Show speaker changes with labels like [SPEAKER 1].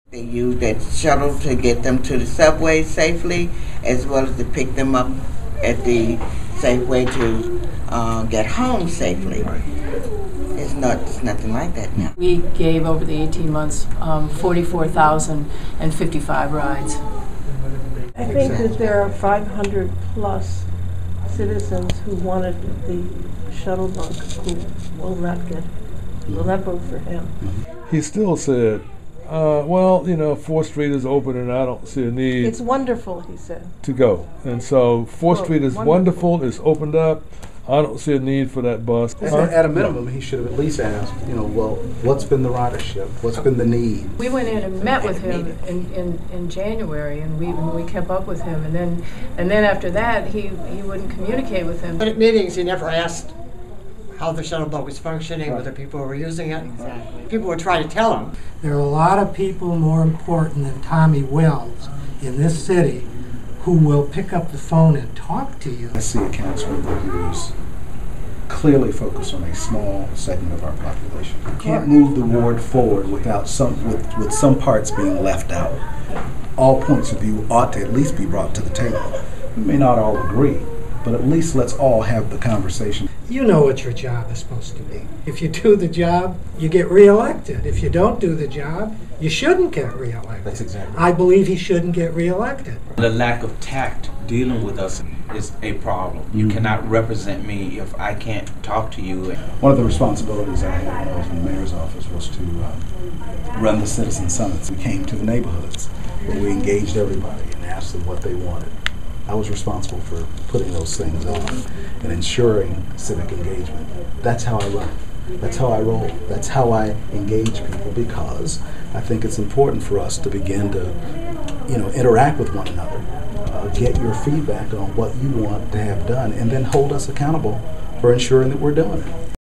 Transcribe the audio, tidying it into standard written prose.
[SPEAKER 1] They use that shuttle to get them to the subway safely, as well as to pick them up at the safe way to get home safely. It's nothing like that now.
[SPEAKER 2] We gave over the 18 months 44,055 rides.
[SPEAKER 3] I think that there are 500 plus citizens who wanted the Shuttle-Bug who will not vote for him.
[SPEAKER 4] He still said, well, 4th Street is open and I don't see a need.
[SPEAKER 3] It's wonderful, he said.
[SPEAKER 4] To go. And so 4th Street is wonderful, it's opened up. I don't see a need for that bus.
[SPEAKER 5] At a minimum, he should have at least asked, well, what's been the ridership? What's been the need?
[SPEAKER 2] We went in and met with him in January, and we kept up with him, and then after that, he wouldn't communicate with him.
[SPEAKER 6] But at meetings, he never asked how the Shuttle-Bug was functioning, whether people were using it. Exactly. People would try to tell him.
[SPEAKER 7] There are a lot of people more important than Tommy Wells in this city who will pick up the phone and talk to you.
[SPEAKER 5] I see a council member who's clearly focused on a small segment of our population. You can't move the ward forward without with some parts being left out. All points of view ought to at least be brought to the table. We may not all agree, but at least let's all have the conversation.
[SPEAKER 7] You know what your job is supposed to be. If you do the job, you get reelected. If you don't do the job, you shouldn't get reelected.
[SPEAKER 5] That's exactly right.
[SPEAKER 7] I believe he shouldn't get reelected.
[SPEAKER 8] The lack of tact dealing with us is a problem. You cannot represent me if I can't talk to you.
[SPEAKER 5] One of the responsibilities I had when I was in the mayor's office was to run the citizen summits. We came to the neighborhoods where we engaged everybody and asked them what they wanted. I was responsible for putting those things on and ensuring civic engagement. That's how I run. That's how I roll. That's how I engage people, because I think it's important for us to begin to, interact with one another, get your feedback on what you want to have done, and then hold us accountable for ensuring that we're doing it.